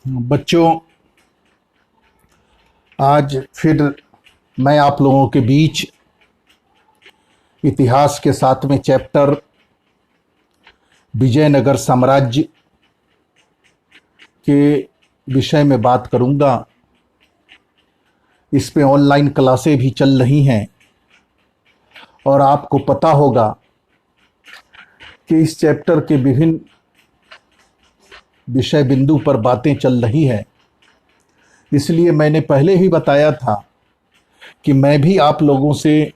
बच्चों, आज फिर मैं आप लोगों के बीच इतिहास के 7वें चैप्टर विजयनगर साम्राज्य के विषय में बात करूंगा। इस पे ऑनलाइन क्लासें भी चल रही हैं और आपको पता होगा कि इस चैप्टर के विभिन्न विषय बिंदु पर बातें चल रही हैं। इसलिए मैंने पहले ही बताया था कि मैं भी आप लोगों से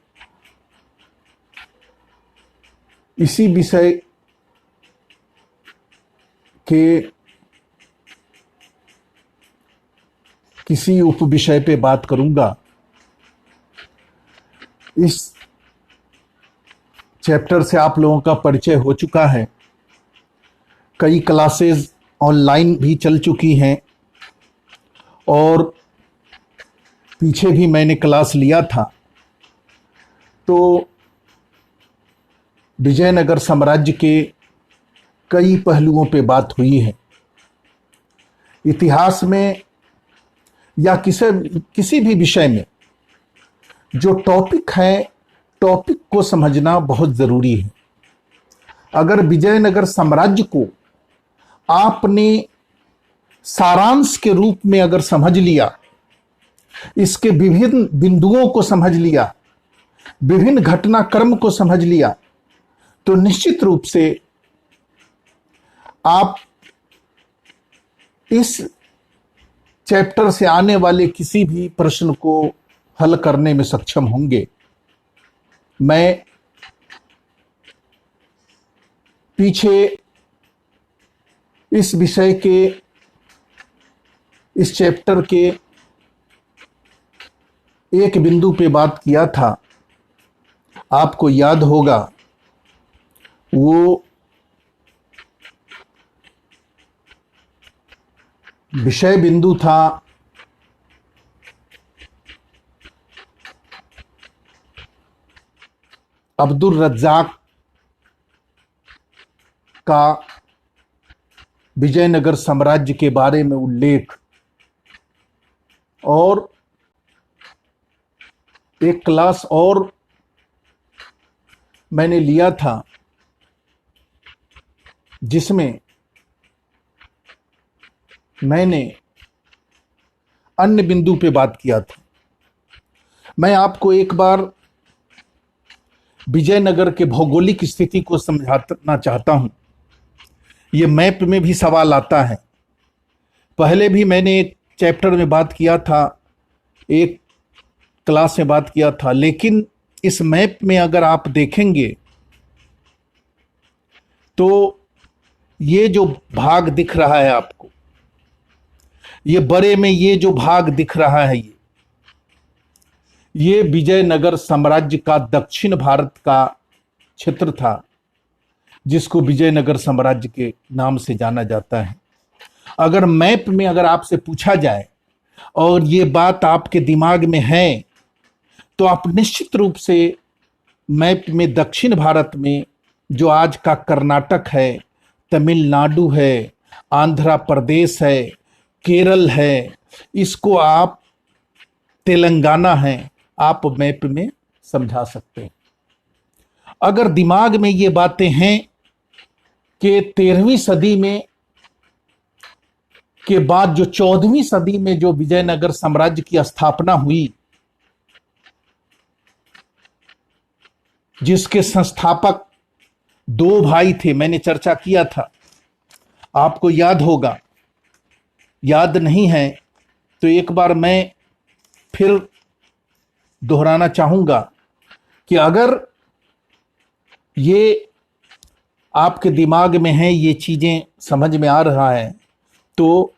इसी विषय के किसी उप विषय पे बात करूंगा। इस चैप्टर से आप लोगों का परिचय हो चुका है। कई क्लासेस ऑनलाइन भी चल चुकी हैं और पीछे भी मैंने क्लास लिया था। तो विजयनगर साम्राज्य के कई पहलुओं पे बात हुई है। इतिहास में या किसी भी विषय में जो टॉपिक है, टॉपिक को समझना बहुत ज़रूरी है। अगर विजयनगर साम्राज्य को आपने सारांश के रूप में अगर समझ लिया, इसके विभिन्न बिंदुओं को समझ लिया, विभिन्न घटनाक्रम को समझ लिया, तो निश्चित रूप से आप इस चैप्टर से आने वाले किसी भी प्रश्न को हल करने में सक्षम होंगे। मैं पीछे इस विषय के, इस चैप्टर के एक बिंदु पे बात किया था। आपको याद होगा, वो विषय बिंदु था अब्दुल रज्जाक का विजयनगर साम्राज्य के बारे में उल्लेख, और एक क्लास और मैंने लिया था जिसमें मैंने अन्य बिंदु पे बात किया था। मैं आपको एक बार विजयनगर के भौगोलिक स्थिति को समझाना चाहता हूं। ये मैप में भी सवाल आता है। पहले भी मैंने एक चैप्टर में बात किया था, एक क्लास में बात किया था, लेकिन इस मैप में अगर आप देखेंगे तो ये जो भाग दिख रहा है आपको, ये बड़े में ये जो भाग दिख रहा है, ये विजयनगर साम्राज्य का दक्षिण भारत का क्षेत्र था, जिसको विजयनगर साम्राज्य के नाम से जाना जाता है। अगर मैप में अगर आपसे पूछा जाए और ये बात आपके दिमाग में है, तो आप निश्चित रूप से मैप में दक्षिण भारत में जो आज का कर्नाटक है, तमिलनाडु है, आंध्र प्रदेश है, केरल है, इसको आप, तेलंगाना है, आप मैप में समझा सकते हैं। अगर दिमाग में ये बातें हैं कि 13वीं सदी में के बाद जो 14वीं सदी में जो विजयनगर साम्राज्य की स्थापना हुई, जिसके संस्थापक दो भाई थे, मैंने चर्चा किया था, आपको याद होगा। याद नहीं है तो एक बार मैं फिर दोहराना चाहूंगा कि अगर ये आपके दिमाग में है, ये चीजें समझ में आ रहा है, तो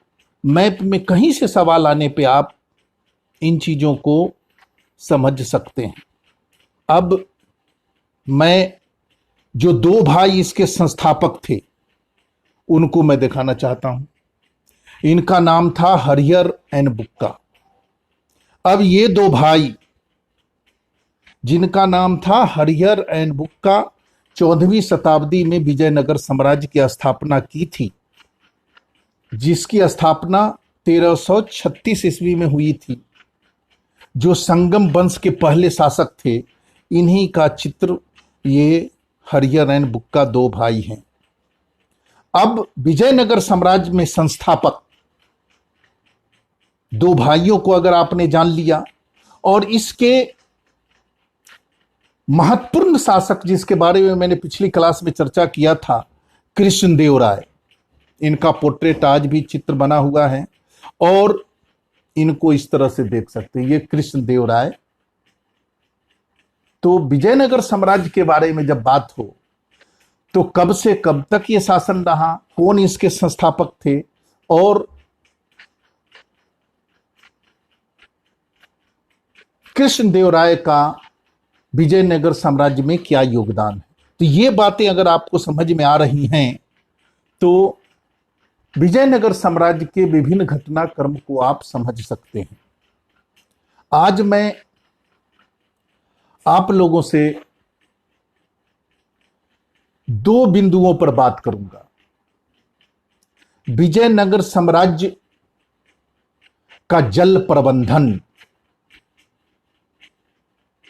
मैप में कहीं से सवाल आने पे आप इन चीजों को समझ सकते हैं। अब मैं जो दो भाई इसके संस्थापक थे उनको मैं दिखाना चाहता हूं। इनका नाम था हरिहर एंड बुक्का। अब ये दो भाई, जिनका नाम था हरिहर एंड बुक्का, 14वीं शताब्दी में विजयनगर साम्राज्य की स्थापना की थी। जिसकी स्थापना 1336 ईस्वी में हुई थी, जो संगम वंश के पहले शासक थे, इन्हीं का चित्र ये हरिहर एंड बुक्का दो भाई हैं। अब विजयनगर साम्राज्य में संस्थापक दो भाइयों को अगर आपने जान लिया, और इसके महत्वपूर्ण शासक जिसके बारे में मैंने पिछली क्लास में चर्चा किया था, कृष्णदेव राय, इनका पोर्ट्रेट आज भी चित्र बना हुआ है और इनको इस तरह से देख सकते हैं, ये कृष्णदेव राय। तो विजयनगर साम्राज्य के बारे में जब बात हो तो कब से कब तक ये शासन रहा, कौन इसके संस्थापक थे और कृष्णदेव राय का विजयनगर साम्राज्य में क्या योगदान है, तो ये बातें अगर आपको समझ में आ रही हैं तो विजयनगर साम्राज्य के विभिन्न घटनाक्रम को आप समझ सकते हैं। आज मैं आप लोगों से दो बिंदुओं पर बात करूंगा। विजयनगर साम्राज्य का जल प्रबंधन,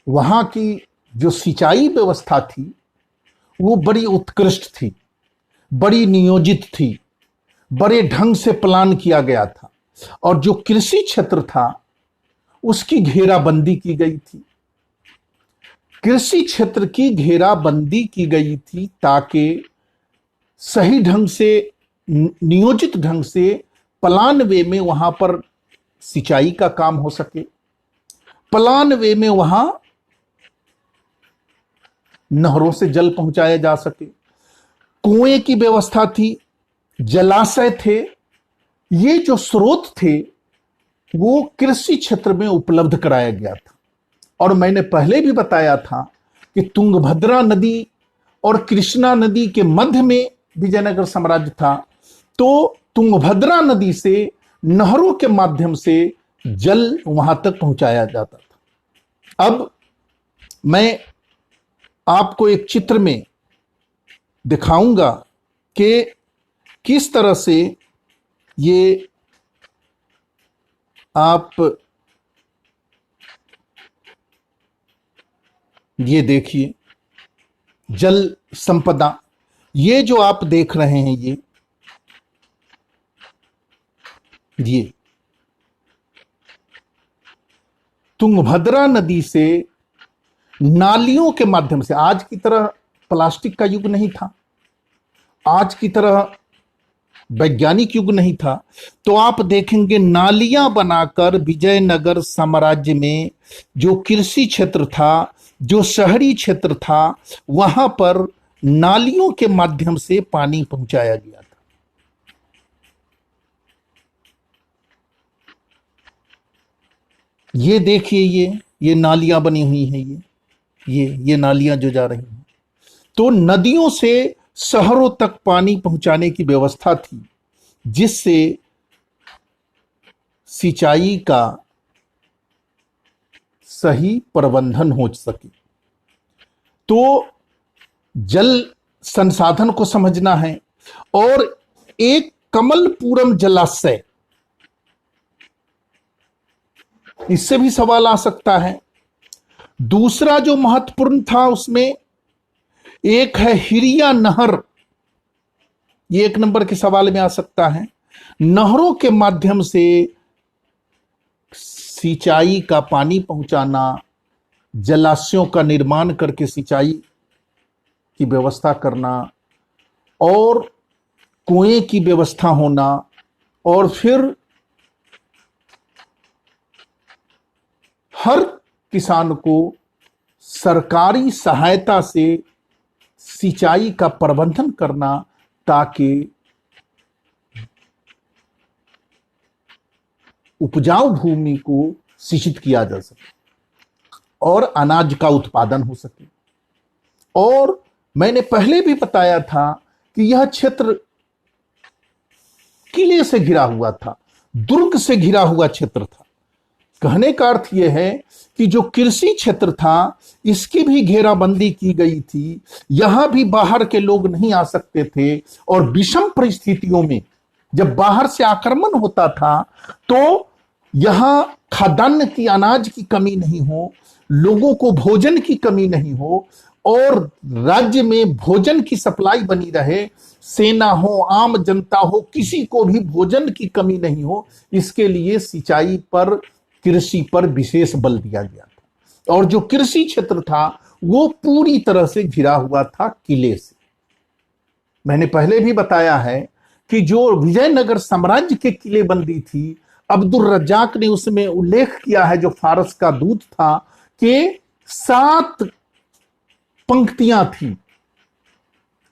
वहां की जो सिंचाई व्यवस्था थी वो बड़ी उत्कृष्ट थी, बड़ी नियोजित थी, बड़े ढंग से प्लान किया गया था, और जो कृषि क्षेत्र था उसकी घेराबंदी की गई थी। कृषि क्षेत्र की घेराबंदी की गई थी ताकि सही ढंग से, नियोजित ढंग से, प्लान वे में वहां पर सिंचाई का काम हो सके, प्लान वे में वहां नहरों से जल पहुंचाया जा सके, कुएं की व्यवस्था थी, जलाशय थे, ये जो स्रोत थे वो कृषि क्षेत्र में उपलब्ध कराया गया था। और मैंने पहले भी बताया था कि तुंगभद्रा नदी और कृष्णा नदी के मध्य में विजयनगर साम्राज्य था, तो तुंगभद्रा नदी से नहरों के माध्यम से जल वहां तक पहुंचाया जाता था। अब मैं आपको एक चित्र में दिखाऊंगा कि किस तरह से ये आप ये देखिए, जल संपदा, ये जो आप देख रहे हैं ये तुंगभद्रा नदी से नालियों के माध्यम से, आज की तरह प्लास्टिक का युग नहीं था, आज की तरह वैज्ञानिक युग नहीं था, तो आप देखेंगे नालियां बनाकर विजयनगर साम्राज्य में जो कृषि क्षेत्र था, जो शहरी क्षेत्र था, वहां पर नालियों के माध्यम से पानी पहुंचाया गया था। ये देखिए, ये नालियां बनी हुई हैं, ये नालियां जो जा रही हैं, तो नदियों से शहरों तक पानी पहुंचाने की व्यवस्था थी, जिससे सिंचाई का सही प्रबंधन हो सके। तो जल संसाधन को समझना है, और एक कमलपुरम जलाशय, इससे भी सवाल आ सकता है। दूसरा जो महत्वपूर्ण था उसमें एक है हिरिया नहर, ये एक नंबर के सवाल में आ सकता है। नहरों के माध्यम से सिंचाई का पानी पहुंचाना, जलाशयों का निर्माण करके सिंचाई की व्यवस्था करना, और कुएं की व्यवस्था होना, और फिर हर किसान को सरकारी सहायता से सिंचाई का प्रबंधन करना, ताकि उपजाऊ भूमि को सिंचित किया जा सके और अनाज का उत्पादन हो सके। और मैंने पहले भी बताया था कि यह क्षेत्र किले से घिरा हुआ था, दुर्ग से घिरा हुआ क्षेत्र था। कहने का अर्थ यह है कि जो कृषि क्षेत्र था, इसकी भी घेराबंदी की गई थी, यहां भी बाहर के लोग नहीं आ सकते थे, और विषम परिस्थितियों में जब बाहर से आक्रमण होता था तो यहां खाद्यान्न की, अनाज की कमी नहीं हो, लोगों को भोजन की कमी नहीं हो और राज्य में भोजन की सप्लाई बनी रहे, सेना हो, आम जनता हो, किसी को भी भोजन की कमी नहीं हो, इसके लिए सिंचाई पर, कृषि पर विशेष बल दिया गया था। और जो कृषि क्षेत्र था वो पूरी तरह से घिरा हुआ था किले से। मैंने पहले भी बताया है कि जो विजयनगर साम्राज्य के किलेबंदी थी, अब्दुल रज्जाक ने उसमें उल्लेख किया है, जो फारस का दूत था, कि 7 पंक्तियां थी।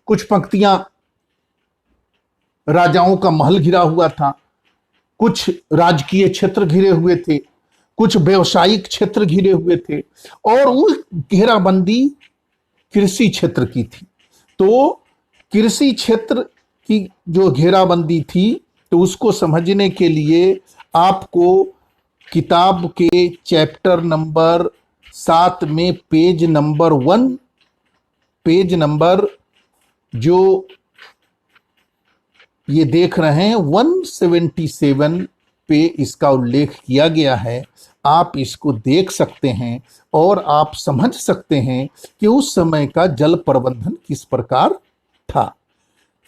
कुछ पंक्तियां राजाओं का महल घिरा हुआ था, कुछ राजकीय क्षेत्र घिरे हुए थे, कुछ व्यवसायिक क्षेत्र घिरे हुए थे और वो घेराबंदी कृषि क्षेत्र की थी। तो कृषि क्षेत्र की जो घेराबंदी थी, तो उसको समझने के लिए आपको किताब के चैप्टर नंबर 7 में पेज नंबर जो ये देख रहे हैं 177 पे इसका उल्लेख किया गया है। आप इसको देख सकते हैं और आप समझ सकते हैं कि उस समय का जल प्रबंधन किस प्रकार था।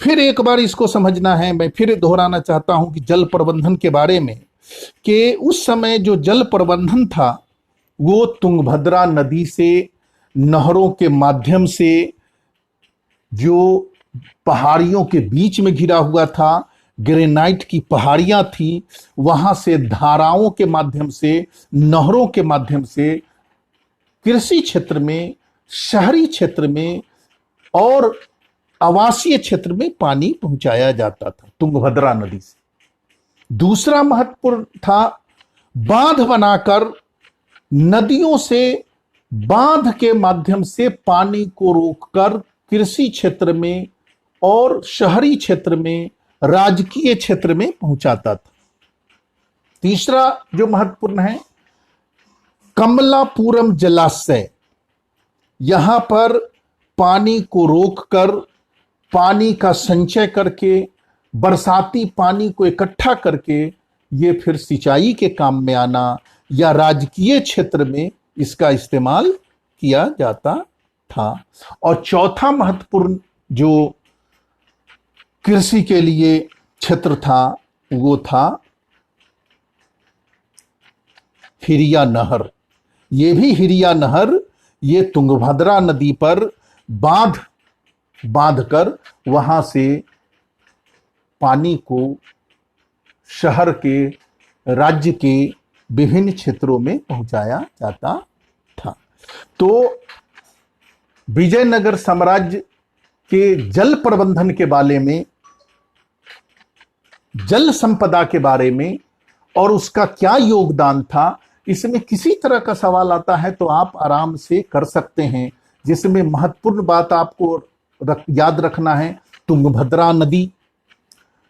फिर एक बार इसको समझना है, मैं फिर दोहराना चाहता हूं कि जल प्रबंधन के बारे में, कि उस समय जो जल प्रबंधन था वो तुंगभद्रा नदी से, नहरों के माध्यम से, जो पहाड़ियों के बीच में घिरा हुआ था, ग्रेनाइट की पहाड़ियां थी, वहां से धाराओं के माध्यम से, नहरों के माध्यम से कृषि क्षेत्र में, शहरी क्षेत्र में और आवासीय क्षेत्र में पानी पहुंचाया जाता था तुंगभद्रा नदी से। दूसरा महत्वपूर्ण था बांध बनाकर नदियों से, बांध के माध्यम से पानी को रोककर कृषि क्षेत्र में और शहरी क्षेत्र में, राजकीय क्षेत्र में पहुंचाता था। तीसरा जो महत्वपूर्ण है, कमलापुरम जलाशय, यहां पर पानी को रोककर, पानी का संचय करके, बरसाती पानी को इकट्ठा करके ये फिर सिंचाई के काम में आना या राजकीय क्षेत्र में इसका इस्तेमाल किया जाता था। और चौथा महत्वपूर्ण जो कृषि के लिए क्षेत्र था वो था हिरिया नहर। ये भी हिरिया नहर, ये तुंगभद्रा नदी पर बांधकर वहां से पानी को शहर के, राज्य के विभिन्न क्षेत्रों में पहुंचाया जाता था। तो विजयनगर साम्राज्य के जल प्रबंधन के बारे में, जल संपदा के बारे में और उसका क्या योगदान था, इसमें किसी तरह का सवाल आता है तो आप आराम से कर सकते हैं। जिसमें महत्वपूर्ण बात आपको याद रखना है तुंगभद्रा नदी,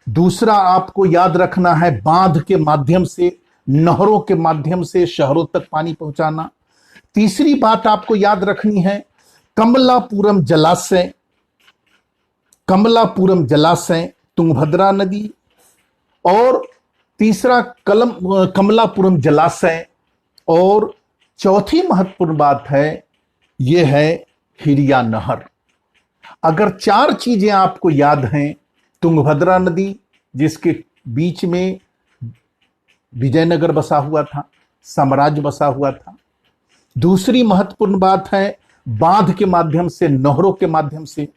दूसरा आपको याद रखना है बांध के माध्यम से, नहरों के माध्यम से शहरों तक पानी पहुंचाना, तीसरी बात आपको याद रखनी है कमलापुरम जलाशय, तुंगभद्रा नदी, और तीसरा कमलापुरम जलाशय, और चौथी महत्वपूर्ण बात है यह है हिरिया नहर। अगर 4 चीजें आपको याद हैं, तुंगभद्रा नदी जिसके बीच में विजयनगर बसा हुआ था, साम्राज्य बसा हुआ था, दूसरी महत्वपूर्ण बात है बांध के माध्यम से, नहरों के माध्यम से,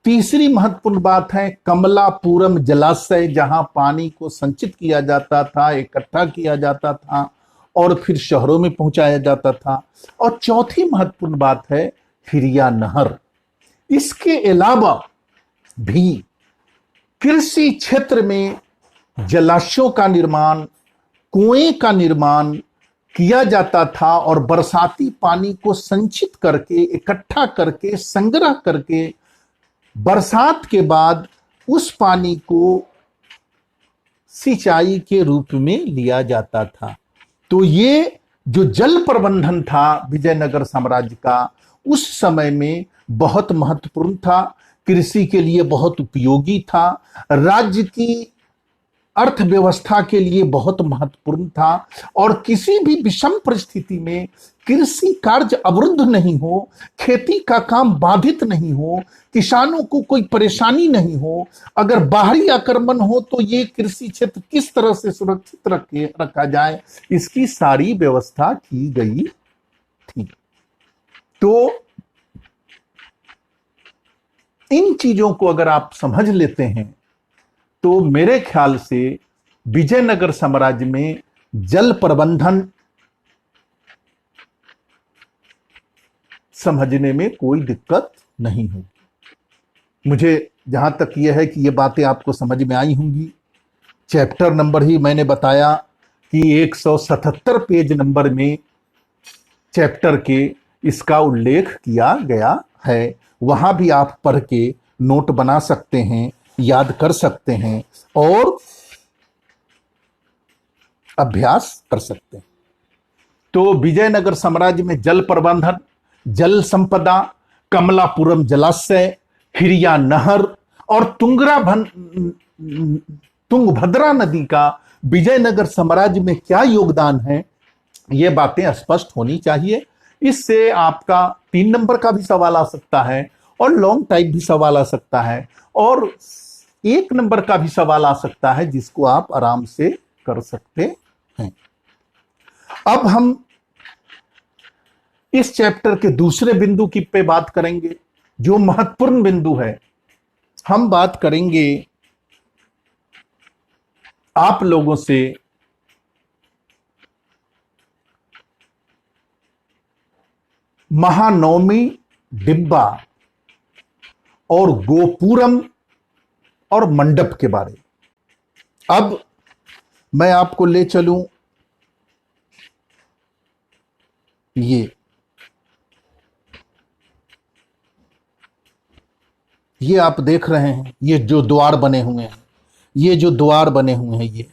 तीसरी महत्वपूर्ण बात है कमलापुरम जलाशय जहां पानी को संचित किया जाता था, इकट्ठा किया जाता था और फिर शहरों में पहुंचाया जाता था, और चौथी महत्वपूर्ण बात है हिरिया नहर। इसके अलावा भी कृषि क्षेत्र में जलाशयों का निर्माण, कुएं का निर्माण किया जाता था और बरसाती पानी को संचित करके, इकट्ठा करके, संग्रह करके बरसात के बाद उस पानी को सिंचाई के रूप में लिया जाता था। तो ये जो जल प्रबंधन था विजयनगर साम्राज्य का, उस समय में बहुत महत्वपूर्ण था, कृषि के लिए बहुत उपयोगी था, राज्य की अर्थव्यवस्था के लिए बहुत महत्वपूर्ण था और किसी भी विषम परिस्थिति में कृषि कार्य अवरुद्ध नहीं हो, खेती का काम बाधित नहीं हो, किसानों को कोई परेशानी नहीं हो, अगर बाहरी आक्रमण हो तो ये कृषि क्षेत्र किस तरह से सुरक्षित रखा जाए, इसकी सारी व्यवस्था की गई थी। तो इन चीजों को अगर आप समझ लेते हैं तो मेरे ख्याल से विजयनगर साम्राज्य में जल प्रबंधन समझने में कोई दिक्कत नहीं होगी। मुझे जहां तक यह है कि ये बातें आपको समझ में आई होंगी। चैप्टर नंबर ही मैंने बताया कि 177 पेज नंबर में चैप्टर के इसका उल्लेख किया गया है। वहां भी आप पढ़ के नोट बना सकते हैं, याद कर सकते हैं और अभ्यास कर सकते हैं। तो विजयनगर साम्राज्य में जल प्रबंधन, जल संपदा, कमलापुरम जलाशय, हिरिया नहर और तुंगभद्रा नदी का विजयनगर साम्राज्य में क्या योगदान है, ये बातें स्पष्ट होनी चाहिए। इससे आपका 3 नंबर का भी सवाल आ सकता है और लॉन्ग टाइप भी सवाल आ सकता है और 1 नंबर का भी सवाल आ सकता है, जिसको आप आराम से कर सकते हैं। अब हम इस चैप्टर के दूसरे बिंदु की पे बात करेंगे, जो महत्वपूर्ण बिंदु है। हम बात करेंगे आप लोगों से महानवमी डिब्बा और गोपुरम और मंडप के बारे में। अब मैं आपको ले चलूं ये आप देख रहे हैं, ये जो द्वार बने हुए हैं, ये जो द्वार बने हुए हैं,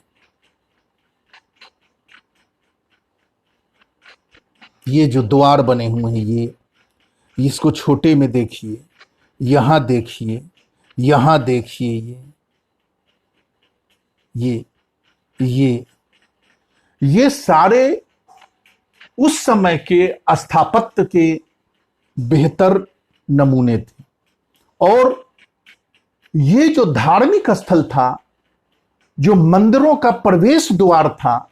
ये जो द्वार बने हुए हैं, ये इसको छोटे में देखिए, यहां देखिए, यहां देखिए, ये सारे उस समय के स्थापत्य के बेहतर नमूने थे। और ये जो धार्मिक स्थल था, जो मंदिरों का प्रवेश द्वार था,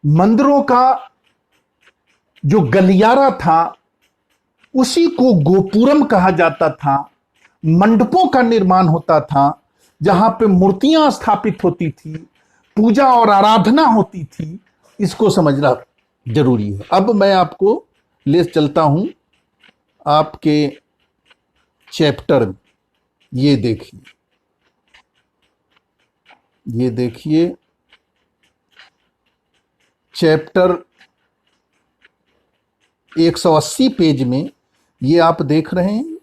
मंदिरों का जो गलियारा था, उसी को गोपुरम कहा जाता था। मंडपों का निर्माण होता था, जहां पे मूर्तियां स्थापित होती थी, पूजा और आराधना होती थी। इसको समझना जरूरी है। अब मैं आपको ले चलता हूं आपके चैप्टर में। ये देखिए चैप्टर 180 पेज में ये आप देख रहे हैं,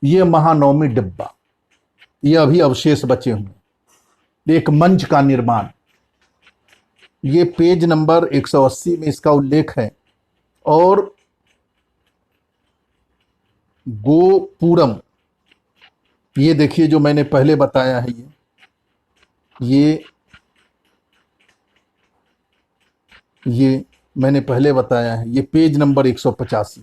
ये महानवमी डिब्बा, ये अभी अवशेष बचे हुए, एक मंच का निर्माण, ये पेज नंबर 180 में इसका उल्लेख है। और गोपुरम, ये देखिए जो मैंने पहले बताया है, ये मैंने पहले बताया है, ये पेज नंबर 185,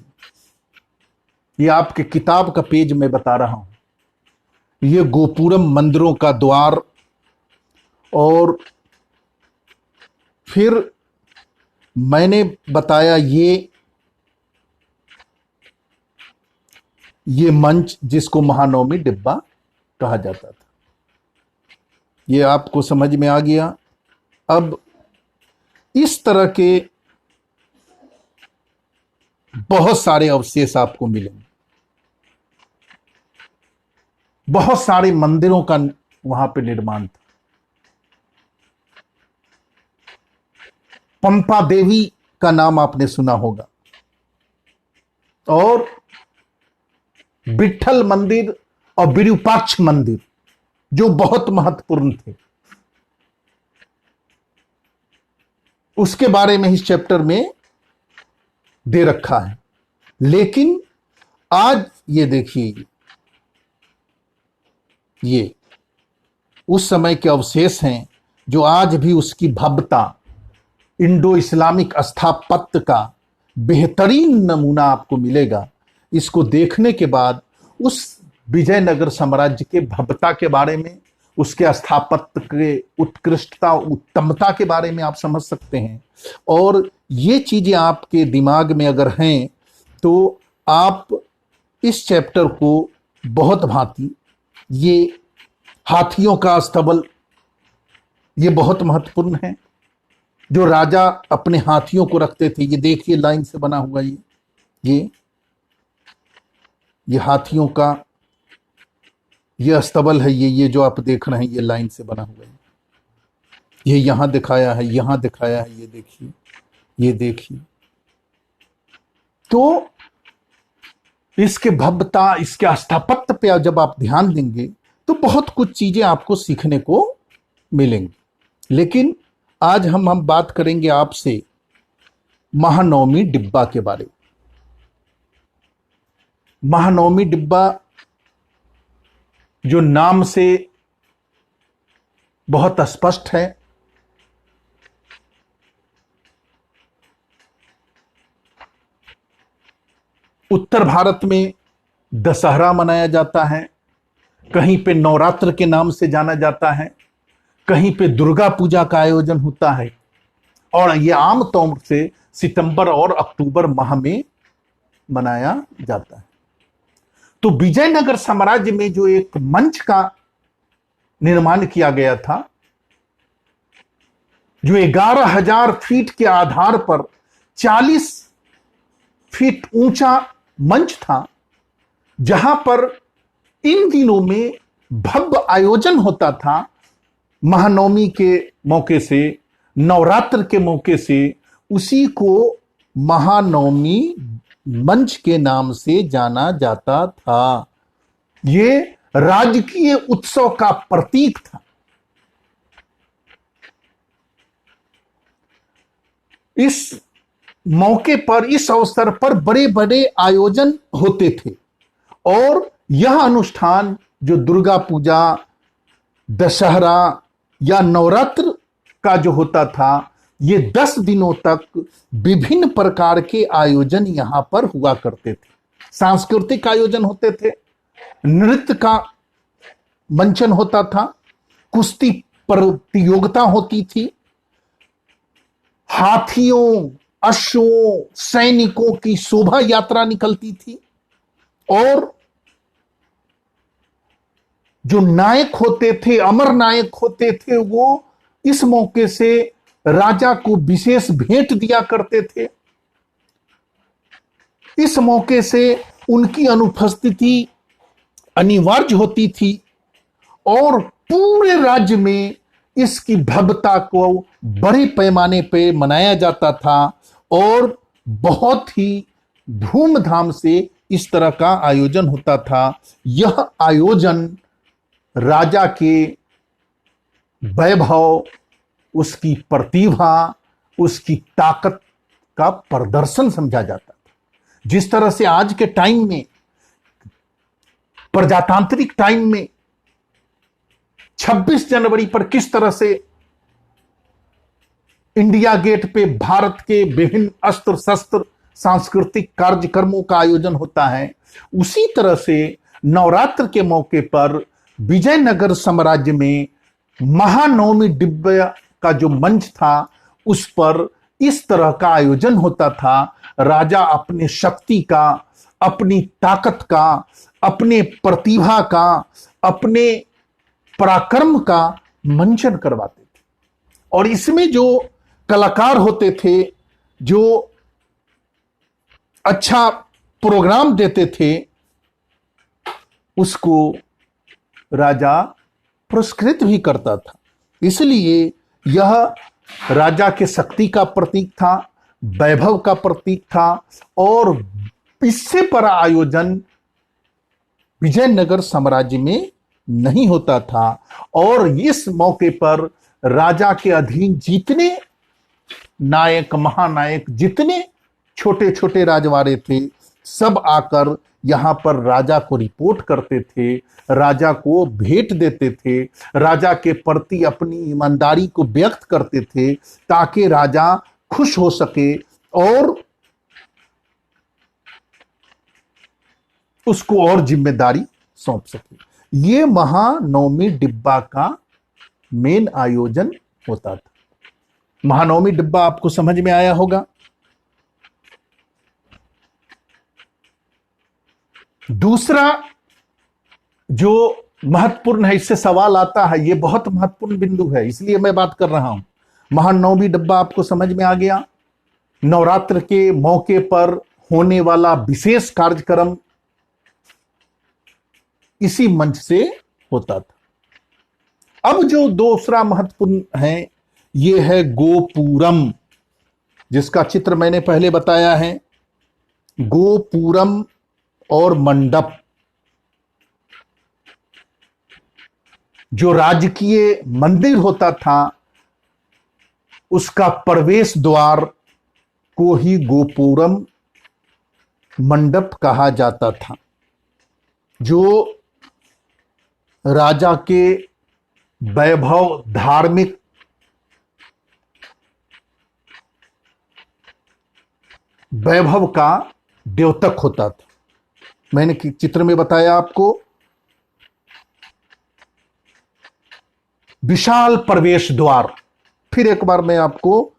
ये आपके किताब का पेज मैं बता रहा हूं। ये गोपुरम मंदिरों का द्वार। और फिर मैंने बताया ये मंच, जिसको महानवमी डिब्बा कहा जाता था। ये आपको समझ में आ गया। अब इस तरह के बहुत सारे अवशेष आपको मिलेंगे, बहुत सारे मंदिरों का वहां पे निर्माण था। पंपा देवी का नाम आपने सुना होगा, और विट्ठल मंदिर और विरूपाक्ष मंदिर, जो बहुत महत्वपूर्ण थे, उसके बारे में इस चैप्टर में दे रखा है। लेकिन आज ये देखिए, ये उस समय के अवशेष हैं जो आज भी उसकी भव्यता, इंडो इस्लामिक स्थापत्य का बेहतरीन नमूना आपको मिलेगा। इसको देखने के बाद उस विजयनगर साम्राज्य के भव्यता के बारे में, उसके स्थापत्य के उत्कृष्टता उत्तमता के बारे में आप समझ सकते हैं। और ये चीजें आपके दिमाग में अगर हैं तो आप इस चैप्टर को बहुत भांति, ये हाथियों का अस्तबल, ये बहुत महत्वपूर्ण है। जो राजा अपने हाथियों को रखते थे, ये देखिए लाइन से बना हुआ ये हाथियों का ये अस्तबल है। ये जो आप देख रहे हैं ये लाइन से बना हुआ है। ये यहां दिखाया है, यहां दिखाया है, ये देखिए, ये देखिए। तो इसके भव्यता, इसके स्थापत्य पे जब आप ध्यान देंगे तो बहुत कुछ चीजें आपको सीखने को मिलेंगी। लेकिन आज हम बात करेंगे आपसे महानवमी डिब्बा के बारे में। महानवमी डिब्बा जो नाम से बहुत स्पष्ट है, उत्तर भारत में दशहरा मनाया जाता है, कहीं पे नवरात्र के नाम से जाना जाता है, कहीं पे दुर्गा पूजा का आयोजन होता है, और यह आमतौर से सितंबर और अक्टूबर माह में मनाया जाता है। तो विजयनगर साम्राज्य में जो एक मंच का निर्माण किया गया था, जो 11,000 फीट के आधार पर 40 फीट ऊंचा मंच था, जहां पर इन दिनों में भव्य आयोजन होता था। महानवमी के मौके से, नवरात्र के मौके से, उसी को महानवमी मंच के नाम से जाना जाता था। ये राजकीय उत्सव का प्रतीक था। इस मौके पर, इस अवसर पर बड़े बड़े आयोजन होते थे, और यह अनुष्ठान जो दुर्गा पूजा, दशहरा या नवरात्र का जो होता था, ये 10 दिनों तक विभिन्न प्रकार के आयोजन यहां पर हुआ करते थे। सांस्कृतिक आयोजन होते थे, नृत्य का मंचन होता था, कुश्ती प्रतियोगिता होती थी, हाथियों, अश्वों, सैनिकों की शोभा यात्रा निकलती थी, और जो नायक होते थे, अमर नायक होते थे, वो इस मौके से राजा को विशेष भेंट दिया करते थे। इस मौके से उनकी अनुपस्थिति अनिवार्य होती थी, और पूरे राज्य में इसकी भव्यता को बड़े पैमाने पर मनाया जाता था, और बहुत ही धूमधाम से इस तरह का आयोजन होता था। यह आयोजन राजा के वैभव, उसकी प्रतिभा, उसकी ताकत का प्रदर्शन समझा जाता था। जिस तरह से आज के टाइम में, प्रजातांत्रिक टाइम में 26 जनवरी पर किस तरह से इंडिया गेट पे भारत के विभिन्न अस्त्र शस्त्र सांस्कृतिक कार्यक्रमों का आयोजन होता है, उसी तरह से नवरात्र के मौके पर विजयनगर साम्राज्य में महानवमी डिब्बा का जो मंच था, उस पर इस तरह का आयोजन होता था। राजा अपने शक्ति का, अपनी ताकत का, अपने प्रतिभा का, अपने पराक्रम का मंचन करवाते थे, और इसमें जो कलाकार होते थे, जो अच्छा प्रोग्राम देते थे, उसको राजा पुरस्कृत भी करता था। इसलिए यह राजा के शक्ति का प्रतीक था, वैभव का प्रतीक था, और इससे बड़ा आयोजन विजयनगर साम्राज्य में नहीं होता था। और इस मौके पर राजा के अधीन जितने नायक, महानायक, जितने छोटे छोटे राजवाड़े थे, सब आकर यहाँ पर राजा को रिपोर्ट करते थे, राजा को भेंट देते थे, राजा के प्रति अपनी ईमानदारी को व्यक्त करते थे ताकि राजा खुश हो सके और उसको और जिम्मेदारी सौंप सके। ये महानवमी डिब्बा का मेन आयोजन होता था। महानवमी डिब्बा आपको समझ में आया होगा। दूसरा जो महत्वपूर्ण है, इससे सवाल आता है, ये बहुत महत्वपूर्ण बिंदु है इसलिए मैं बात कर रहा हूं। महानवमी डिब्बा आपको समझ में आ गया। नवरात्र के मौके पर होने वाला विशेष कार्यक्रम इसी मंच से होता था। अब जो दूसरा महत्वपूर्ण है, ये है गोपुरम, जिसका चित्र मैंने पहले बताया है। गोपुरम और मंडप, जो राजकीय मंदिर होता था उसका प्रवेश द्वार को ही गोपुरम मंडप कहा जाता था, जो राजा के वैभव, धार्मिक वैभव का द्योतक होता था। मैंने चित्र में बताया आपको। विशाल प्रवेश द्वार, फिर एक बार मैं आपको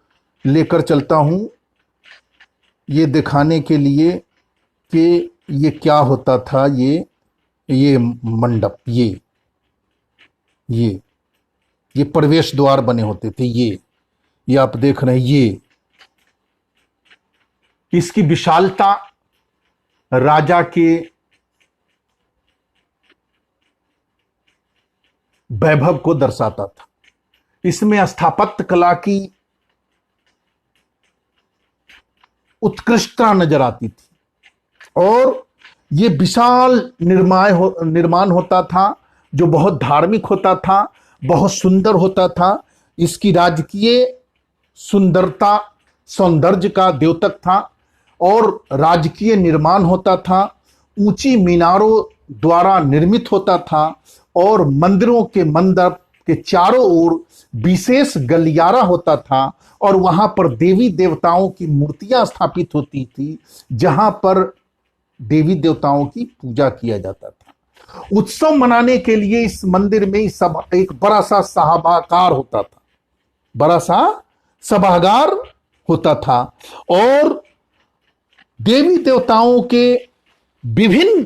लेकर चलता हूं ये दिखाने के लिए कि ये क्या होता था। ये मंडप, ये प्रवेश द्वार बने होते थे। ये आप देख रहे हैं, ये इसकी विशालता राजा के वैभव को दर्शाता था। इसमें स्थापत्य कला की उत्कृष्टता नजर आती थी और ये विशाल निर्माण होता था, जो बहुत धार्मिक होता था, बहुत सुंदर होता था। इसकी राजकीय सुंदरता, सौंदर्य का द्योतक था और राजकीय निर्माण होता था। ऊंची मीनारों द्वारा निर्मित होता था और मंदिरों के मंडप के चारों ओर विशेष गलियारा होता था और वहां पर देवी देवताओं की मूर्तियां स्थापित होती थी, जहां पर देवी देवताओं की पूजा किया जाता था। उत्सव मनाने के लिए इस मंदिर में एक बड़ा सा सभागार होता था, बड़ा सा सभागार होता था और देवी देवताओं के विभिन्न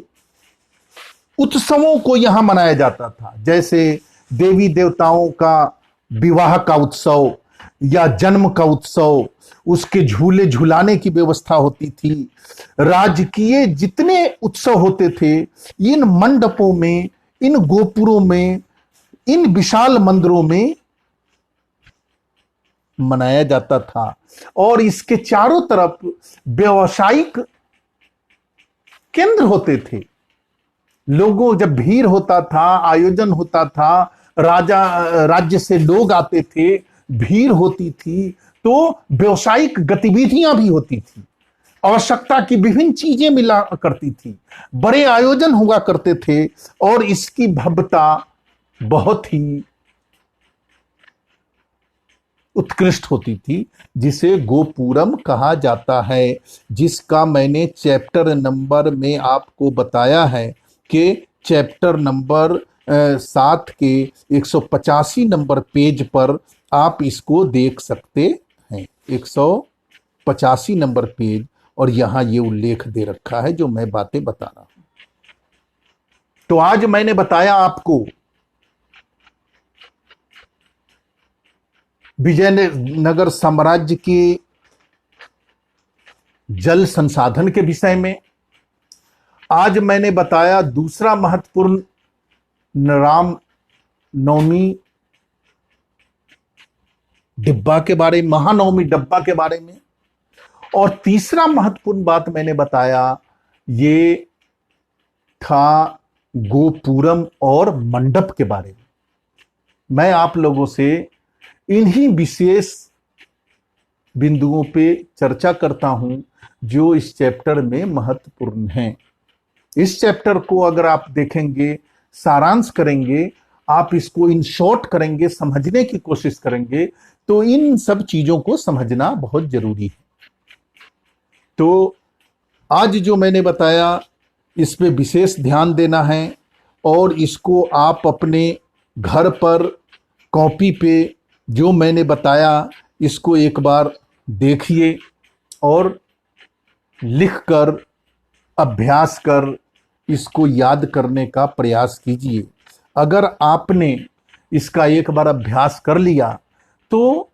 उत्सवों को यहां मनाया जाता था। जैसे देवी देवताओं का विवाह का उत्सव या जन्म का उत्सव, उसके झूले झुलाने की व्यवस्था होती थी। राजकीय जितने उत्सव होते थे, इन मंडपों में, इन गोपुरों में, इन विशाल मंदिरों में मनाया जाता था और इसके चारों तरफ व्यावसायिक केंद्र होते थे। लोगों, जब भीड़ होता था, आयोजन होता था, राज्य से लोग आते थे, भीड़ होती थी, तो व्यावसायिक गतिविधियां भी होती थी। आवश्यकता की विभिन्न चीजें मिला करती थी, बड़े आयोजन हुआ करते थे और इसकी भव्यता बहुत ही उत्कृष्ट होती थी, जिसे गोपुरम कहा जाता है, जिसका मैंने चैप्टर नंबर में आपको बताया है कि चैप्टर नंबर 7 के 185 नंबर पेज पर आप इसको देख सकते हैं। 185 नंबर पेज, और यहां ये उल्लेख दे रखा है जो मैं बातें बता रहा हूं। तो आज मैंने बताया आपको विजयनगर साम्राज्य के जल संसाधन के विषय में। आज मैंने बताया दूसरा महत्वपूर्ण राम नवमी डिब्बा के बारे में, महानवमी डिब्बा के बारे में। और तीसरा महत्वपूर्ण बात मैंने बताया, ये था गोपुरम और मंडप के बारे में। मैं आप लोगों से इन्हीं विशेष बिंदुओं पे चर्चा करता हूं जो इस चैप्टर में महत्वपूर्ण हैं। इस चैप्टर को अगर आप देखेंगे, सारांश करेंगे, आप इसको इन शॉर्ट करेंगे, समझने की कोशिश करेंगे, तो इन सब चीजों को समझना बहुत जरूरी है। तो आज जो मैंने बताया इस पे विशेष ध्यान देना है और इसको आप अपने घर पर कॉपी पे जो मैंने बताया इसको एक बार देखिए और लिख कर अभ्यास कर इसको याद करने का प्रयास कीजिए। अगर आपने इसका एक बार अभ्यास कर लिया तो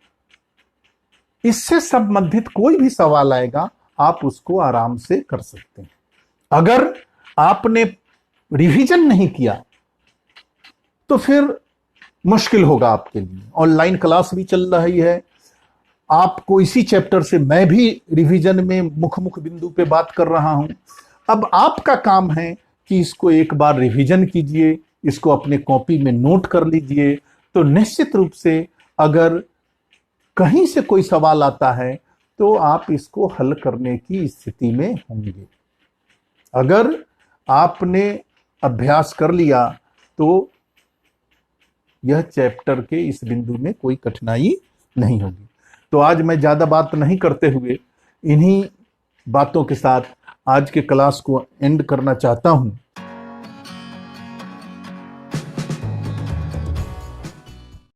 इससे संबंधित कोई भी सवाल आएगा आप उसको आराम से कर सकते हैं। अगर आपने रिवीजन नहीं किया तो फिर मुश्किल होगा आपके लिए। ऑनलाइन क्लास भी चल रही है, आपको इसी चैप्टर से मैं भी रिवीजन में मुख बिंदु पे बात कर रहा हूं। अब आपका काम है कि इसको एक बार रिवीजन कीजिए, इसको अपने कॉपी में नोट कर लीजिए, तो निश्चित रूप से अगर कहीं से कोई सवाल आता है तो आप इसको हल करने की स्थिति में होंगे। अगर आपने अभ्यास कर लिया तो यह चैप्टर के इस बिंदु में कोई कठिनाई नहीं होगी। तो आज मैं ज़्यादा बात नहीं करते हुए इन्हीं बातों के साथ आज के क्लास को एंड करना चाहता हूं।